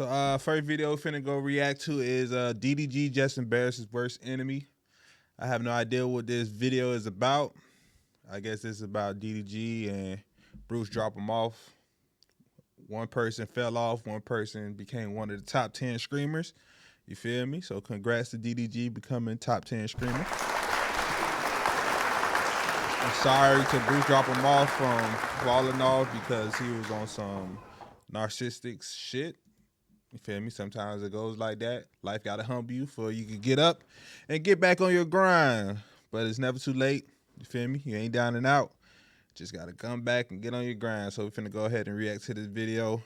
So first video we're finna go react to is DDG Just Embarrassed His Worst Enemy. I have no idea what this video is about. I guess this is about DDG and Brucedropemoff. One person fell off, one person became one of the top 10 screamers. You feel me? So congrats to DDG becoming top 10 screamer. I'm sorry to Brucedropemoff from falling off because he was on some narcissistic shit. You feel me? Sometimes it goes like that. Life gotta humble you for you can get up and get back on your grind. But it's never too late. You feel me? You ain't down and out. Just gotta come back and get on your grind. So we're finna go ahead and react to this video,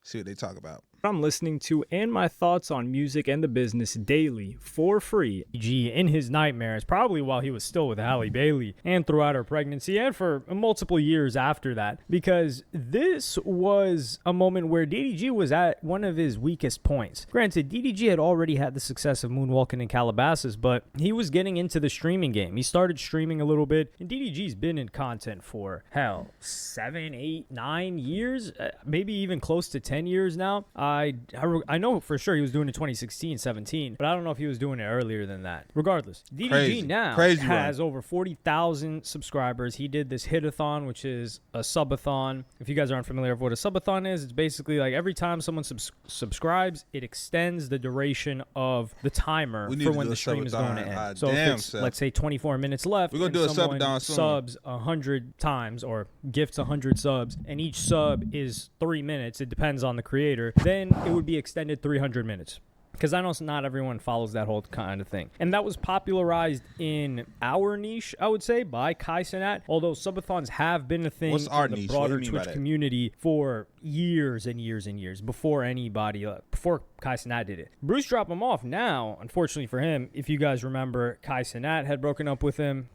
see what they talk about. I'm listening to and my thoughts on music and the business daily for free. G in his nightmares, probably while he was still with Halle Bailey and throughout her pregnancy and for multiple years after that, because this was a moment where DDG was at one of his weakest points. Granted, DDG had already had the success of Moonwalking in Calabasas, but he was getting into the streaming game. He started streaming a little bit, and DDG's been in content for, hell, 7, 8, 9 years, maybe even close to 10 years now. I know for sure he was doing it 2016, 17, but I don't know if he was doing it earlier than that. Regardless, DDG now has over 40,000 subscribers. He did this hit-a-thon, which is a subathon. If you guys aren't familiar with what a subathon is, it's basically like every time someone subscribes, it extends the duration of the timer for when the stream is going to end. So if it's, let's say, 24 minutes left, we're going to do a subathon soon. Subs 100 times or gifts 100 subs, and each sub is 3 minutes. It depends on the creator. Then it would be extended 300 minutes. Because I know not everyone follows that whole kind of thing. And that was popularized in our niche, I would say, by Kai Cenat. Although subathons have been a thing in the broader Twitch community for years and years and years before anybody, before Kai Cenat did it. Brucedropemoff now, unfortunately for him, if you guys remember, Kai Cenat had broken up with him.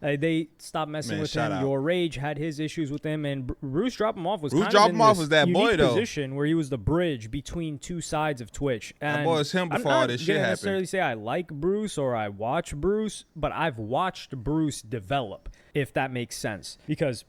They stopped messing with him. Your Rage had his issues with him, and Brucedropemoff was kind of in this unique position where he was the bridge between two sides of Twitch. And that boy was him before all this shit happened. I'm not necessarily say I like Bruce or I watch Bruce, but I've watched Bruce develop, if that makes sense. Because,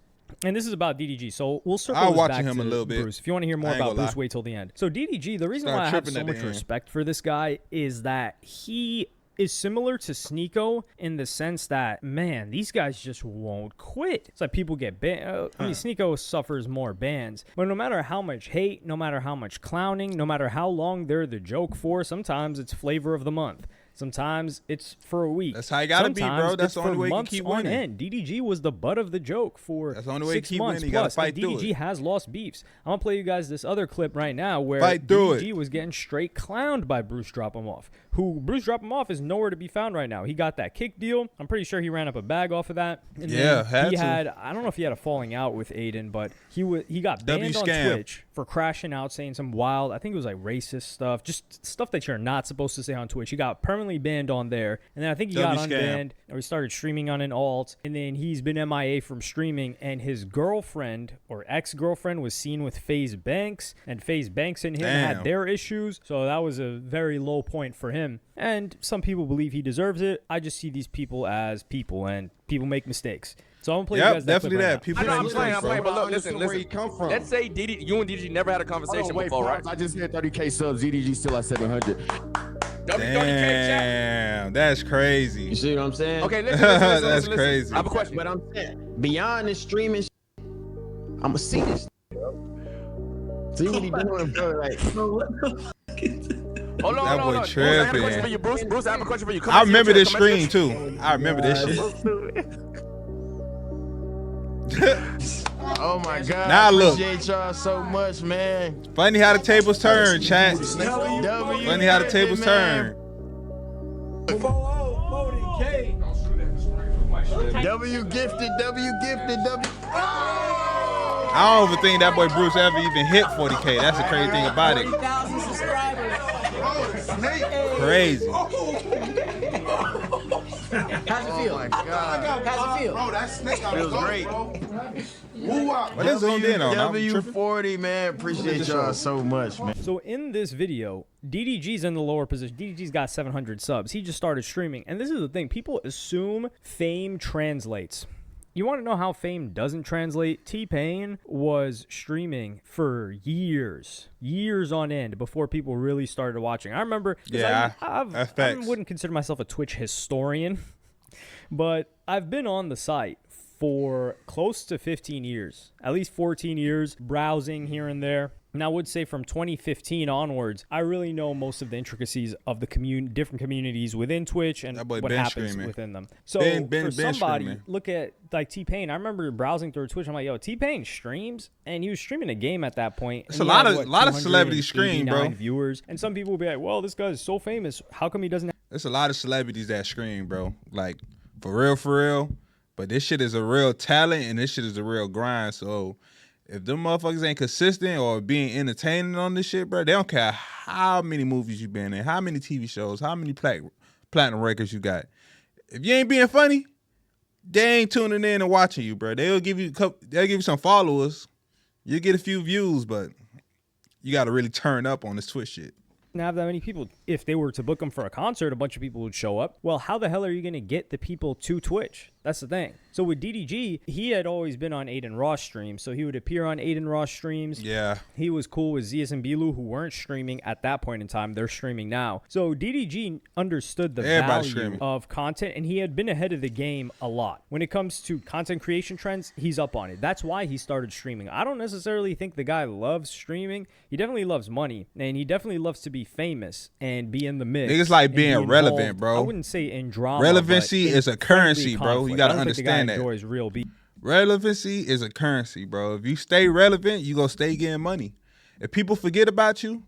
and this is about DDG, so we'll circle this back to a little bit. Bruce. If you want to hear more about Bruce, wait till the end. So DDG, the reason why I have so much respect for this guy is that he is similar to Sneeko in the sense that, man, these guys just won't quit. It's like people get banned. I mean, Sneeko suffers more bans, but no matter how much hate, no matter how much clowning, no matter how long they're the joke for, sometimes it's flavor of the month. Sometimes it's for a week. That's how you gotta be, bro. That's the only way you can keep winning. End. DDG was the butt of the joke for 6 months. You gotta fight through it. DDG has lost beefs. I'm gonna play you guys this other clip right now where DDG was getting straight clowned by Brucedropemoff, who Brucedropemoff is nowhere to be found right now. He got that kick deal. I'm pretty sure he ran up a bag off of that. And he had I don't know if he had a falling out with Aiden, but he got banned on Twitch for crashing out, saying some wild, I think it was like racist stuff, just stuff that you're not supposed to say on Twitch. He got permanently banned on there, and then I think he got unbanned, or he started streaming on an alt, and then he's been MIA from streaming, and his girlfriend or ex-girlfriend was seen with FaZe Banks, and FaZe Banks and him had their issues, so that was a very low point for him, and some people believe he deserves it. I just see these people as people, and people make mistakes. So I'm gonna play you guys definitely that. People I'm playing, but look, listen. Where you come from. Let's say you and DDG never had a conversation before, right? I just hit 30K subs. DDG still at 700. Damn, that's crazy. You see what I'm saying? Okay, listen. That's crazy. I have a question. But I'm saying, beyond the streaming, I'ma see this. See what he doing, bro? Like, hold on. That boy tripping. Bruce, I have a question for you. I remember this screen too. I remember this shit. Oh my God! Now look, appreciate y'all so much, man. Funny how the tables turn, chat. Funny how the tables turn. W gifted. I don't even think that boy Bruce ever even hit 40K. That's the crazy thing about it. Crazy. How's it feel? Oh my God. How's it feel? Bro, that snake feels great. What is zoomed in on? W40, man. Appreciate y'all so much, man. So in this video, DDG's in the lower position. DDG's got 700 subs. He just started streaming. And this is the thing. People assume fame translates. You want to know how fame doesn't translate? T-Pain was streaming for years on end before people really started watching. I remember, I wouldn't consider myself a Twitch historian, but I've been on the site for close to 15 years, at least 14 years, browsing here and there. And I would say from 2015 onwards, I really know most of the intricacies of the different communities within Twitch and what happens within them. So for somebody, look at like T-Pain. I remember browsing through Twitch. I'm like, yo, T-Pain streams, and he was streaming a game at that point. It's a lot of celebrities stream, bro. Viewers, and some people will be like, well, this guy's so famous. How come he doesn't? There's a lot of celebrities that stream, bro. Like for real. But this shit is a real talent, and this shit is a real grind. So if them motherfuckers ain't consistent or being entertaining on this shit, bro, they don't care how many movies you been in, how many TV shows, how many platinum records you got. If you ain't being funny, they ain't tuning in and watching you, bro. They'll give you some followers. You'll get a few views, but you got to really turn up on this Twitch shit. Have that many people. If they were to book them for a concert, a bunch of people would show up. Well, how the hell are you going to get the people to Twitch? That's the thing. So with DDG, he had always been on Aiden Ross streams, so he would appear on Aiden Ross streams. Yeah. He was cool with Zias and Bilu, who weren't streaming at that point in time. They're streaming now. So DDG understood the value of content, and he had been ahead of the game a lot. When it comes to content creation trends, he's up on it. That's why he started streaming. I don't necessarily think the guy loves streaming. He definitely loves money, and he definitely loves to be famous and be in the mix. Niggas like being relevant, bro. I wouldn't say in drama. Relevancy is a currency, bro. You gotta understand that. Enjoys real beef. Relevancy is a currency, bro. If you stay relevant, you gonna stay getting money. If people forget about you,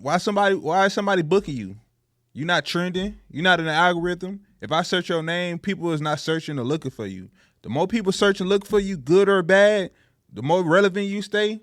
why is somebody booking you? You're not trending. You're not in the algorithm. If I search your name, people is not searching or looking for you. The more people search and look for you, good or bad, the more relevant you stay,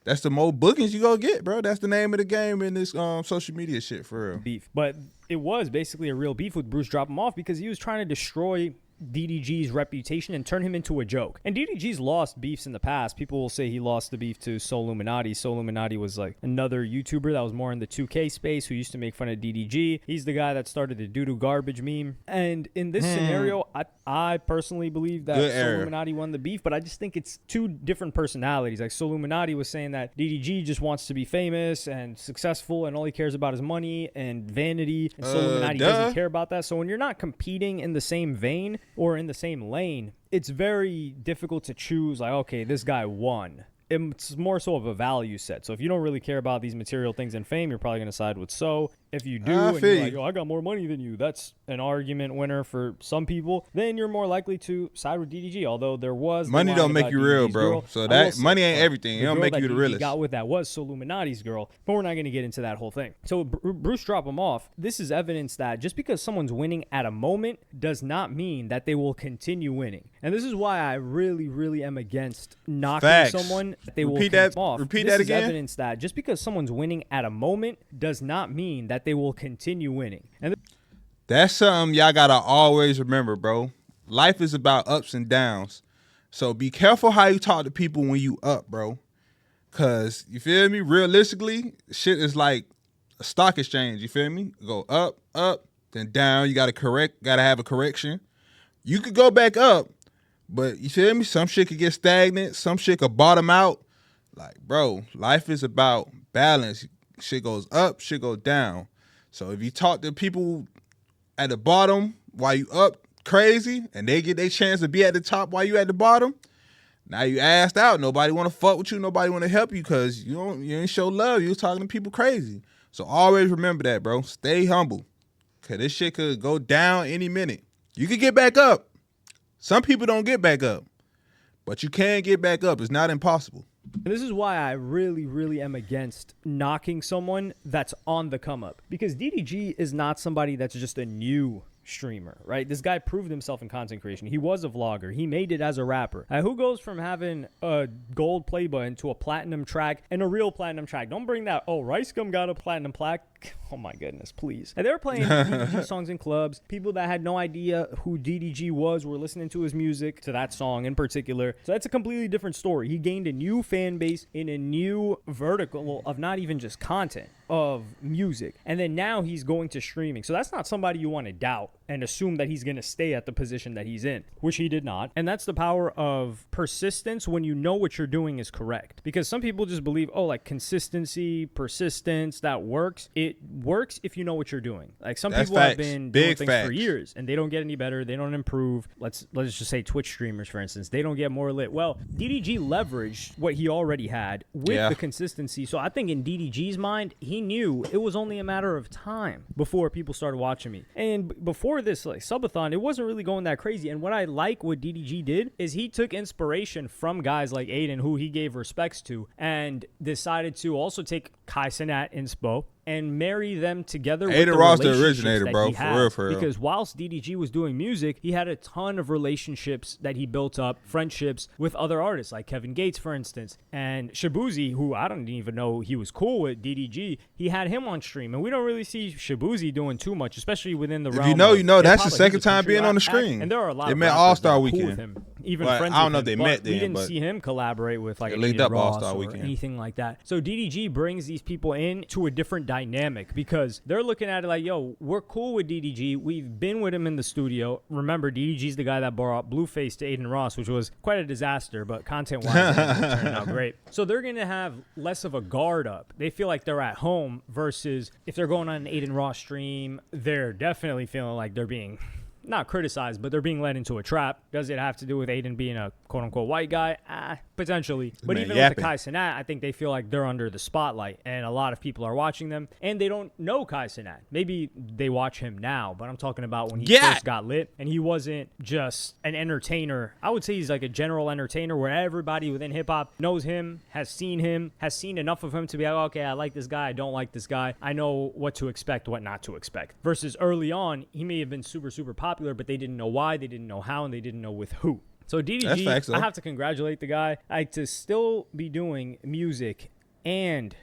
that's the more bookings you gonna get, bro. That's the name of the game in this social media shit, for real. Beef. But it was basically a real beef with Brucedropemoff because he was trying to destroy DDG's reputation and turn him into a joke. And DDG's lost beefs in the past. People will say he lost the beef to Soluminati. Soluminati was like another YouTuber that was more in the 2K space who used to make fun of DDG. He's the guy that started the doo-doo garbage meme. And in this scenario, I personally believe that Soluminati won the beef, but I just think it's two different personalities. Like Soluminati was saying that DDG just wants to be famous and successful and all he cares about is money and vanity. And Soluminati doesn't care about that. So when you're not competing in the same vein or in the same lane, it's very difficult to choose like, okay, this guy won. It's more so of a value set. So if you don't really care about these material things and fame, you're probably going to side with So. If you do, and you're like, oh, I got more money than you, that's an argument winner for some people, then you're more likely to side with DDG. Although there was money don't make you real, bro. So that money ain't everything. It don't make you the realest. Got with that was Soluminati's girl, but we're not going to get into that whole thing. So Brucedropemoff, this is evidence that just because someone's winning at a moment does not mean that they will continue winning. And this is why I really, really am against knocking someone that they will continue off. Repeat that again. This is evidence that just because someone's winning at a moment does not mean that they will continue winning. And that's something y'all gotta always remember, bro. Life is about ups and downs. So be careful how you talk to people when you up, bro. Cause you feel me? Realistically, shit is like a stock exchange. You feel me? Go up, then down. You gotta have a correction. You could go back up, but you feel me? Some shit could get stagnant. Some shit could bottom out. Like, bro, life is about balance. Shit goes up, shit goes down. So if you talk to people at the bottom while you up crazy and they get their chance to be at the top while you at the bottom, now you assed out. Nobody want to fuck with you. Nobody want to help you because you ain't show love. You was talking to people crazy. So always remember that, bro. Stay humble because this shit could go down any minute. You could get back up. Some people don't get back up, but you can get back up. It's not impossible. And this is why I really, really am against knocking someone that's on the come up. Because DDG is not somebody that's just a new streamer, right? This guy proved himself in content creation. He was a vlogger. He made it as a rapper. Who goes from having a gold play button to a platinum track and a real platinum track? Don't bring that, oh, Rice Gum got a platinum plaque. Oh my goodness, please. And they were playing DDG songs in clubs. People that had no idea who DDG was were listening to his music, to that song in particular. So that's a completely different story. He gained a new fan base in a new vertical of not even just content, of music. And then now he's going to streaming. So that's not somebody you want to doubt and assume that he's going to stay at the position that he's in, which he did not. And that's the power of persistence when you know what you're doing is correct. Because some people just believe, oh, like consistency, persistence, that works. It works if you know what you're doing. Like some people have been doing things for years and they don't get any better. They don't improve. Let's just say Twitch streamers, for instance, they don't get more lit. Well, DDG leveraged what he already had with the consistency. So I think in DDG's mind, he knew it was only a matter of time before people started watching me. And before this, like Subathon, it wasn't really going that crazy. And what I like what DDG did is he took inspiration from guys like Aiden, who he gave respects to, and decided to also take Kai Cenat inspo and marry them together with Aiden Ross, the originator, bro, for real. Because whilst DDG was doing music, he had a ton of relationships that he built up, friendships with other artists, like Kevin Gates, for instance. And Shabuzi, who I don't even know he was cool with DDG, he had him on stream. And we don't really see Shabuzi doing too much, especially within the realm. If you know, that's the second time being on the screen. And there are a lot they of met All-Star Weekend. Cool with him, even but friends I don't know with if him, they met then, we didn't but see him collaborate with like linked up Ross All-Star or Weekend. anything like that. So DDG brings these people in to a different dynamic because they're looking at it like, yo, we're cool with DDG. We've been with him in the studio. Remember, DDG's the guy that brought Blueface to Aiden Ross, which was quite a disaster, but content-wise, it turned out great. So they're going to have less of a guard up. They feel like they're at home versus if they're going on an Aiden Ross stream, they're definitely feeling like they're being not criticized, but they're being led into a trap. Does it have to do with Aiden being a quote-unquote white guy? Potentially. But even with the Kai Cenat, I think they feel like they're under the spotlight, and a lot of people are watching them, and they don't know Kai Cenat. Maybe they watch him now, but I'm talking about when he first got lit, and he wasn't just an entertainer. I would say he's like a general entertainer where everybody within hip-hop knows him, has seen enough of him to be like, okay, I like this guy, I don't like this guy. I know what to expect, what not to expect. Versus early on, he may have been super, super popular, but they didn't know why, they didn't know how, and they didn't know with who. So DDG, I have to congratulate the guy. Like, to still be doing music and,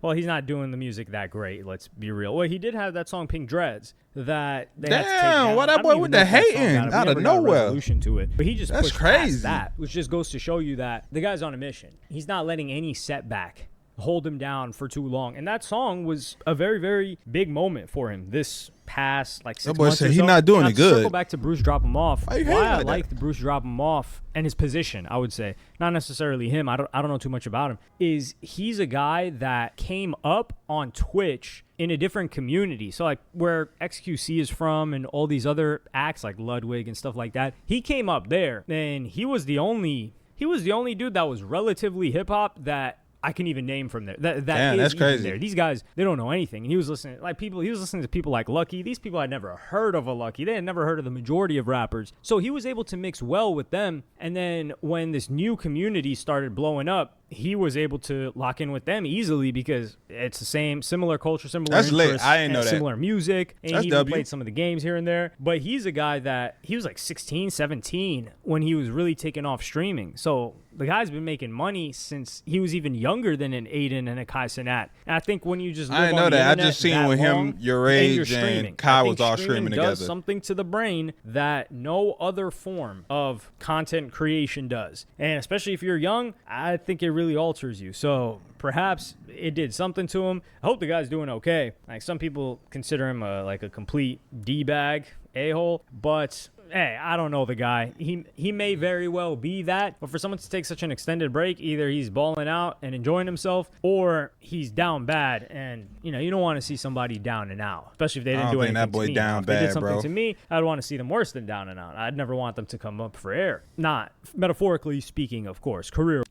well, he's not doing the music that great, let's be real. Well, he did have that song Pink Dreads that they had to take down. Why that boy with the hating out of nowhere? Resolution to it. But he just That's pushed crazy. past that, which just goes to show you that the guy's on a mission. He's not letting any setback hold him down for too long. And that song was a very, very big moment for him this past like 6 months or so. He's not doing it good. Circle back to Brucedropemoff. Why I like the Brucedropemoff and his position, I would say, not necessarily him. I don't know too much about him. Is he's a guy that came up on Twitch in a different community. So like where XQC is from and all these other acts like Ludwig and stuff like that. He came up there and he was the only dude that was relatively hip hop that I can even name from there. That's crazy. There. These guys, they don't know anything. And he was listening to people like Lucky. These people had never heard of a Lucky. They had never heard of the majority of rappers. So he was able to mix well with them. And then when this new community started blowing up, he was able to lock in with them easily because it's the similar culture, similar That's interests, lit. I didn't know that. Similar music. And That's he even played some of the games here and there. But he's a guy that he was like 16, 17 when he was really taking off streaming. So the guy's been making money since he was even younger than an Aiden and a Kai Cenat. And I think when you just live I didn't know on the that. I internet just seen that with long, him your age and Kai was all streaming together. Does something to the brain that no other form of content creation does. And especially if you're young, I think it really alters you. So perhaps it did something to him. I hope the guy's doing okay. Like some people consider him like a complete D-bag, a-hole, but hey, I don't know the guy. He may very well be that, but for someone to take such an extended break, either he's balling out and enjoying himself, or he's down bad. And you don't want to see somebody down and out, especially if they didn't do anything that boy to me. down if they did bad, something bro. to me, I'd want to see them worse than down and out. I'd never want them to come up for air. Not metaphorically speaking, of course. Career.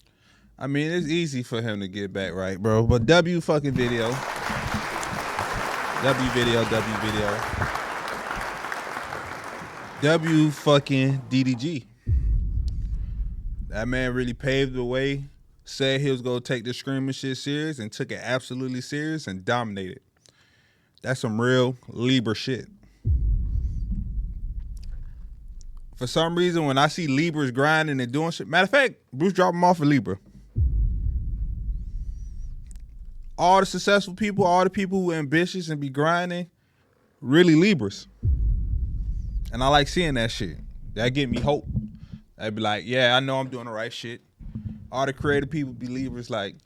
I mean, it's easy for him to get back right, bro. But W fucking video. W fucking DDG. That man really paved the way, said he was going to take the screaming shit serious and took it absolutely serious and dominated. That's some real Libra shit. For some reason, when I see Libras grinding and doing shit, matter of fact, Brucedropemoff a Libra. All the successful people, all the people who are ambitious and be grinding, really Libras. And I like seeing that shit. That give me hope. I'd be like, yeah, I know I'm doing the right shit. All the creative people be Libras, like,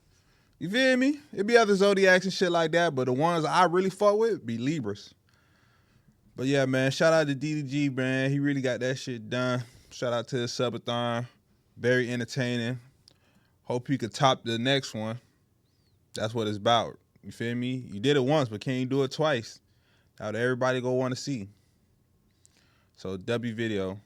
you feel me? It be other Zodiacs and shit like that, but the ones I really fuck with be Libras. But yeah, man, shout out to DDG, man. He really got that shit done. Shout out to the Subathon. Very entertaining. Hope you could top the next one. That's what it's about. You feel me? You did it once, but can you do it twice? Now everybody go want to see. So W video.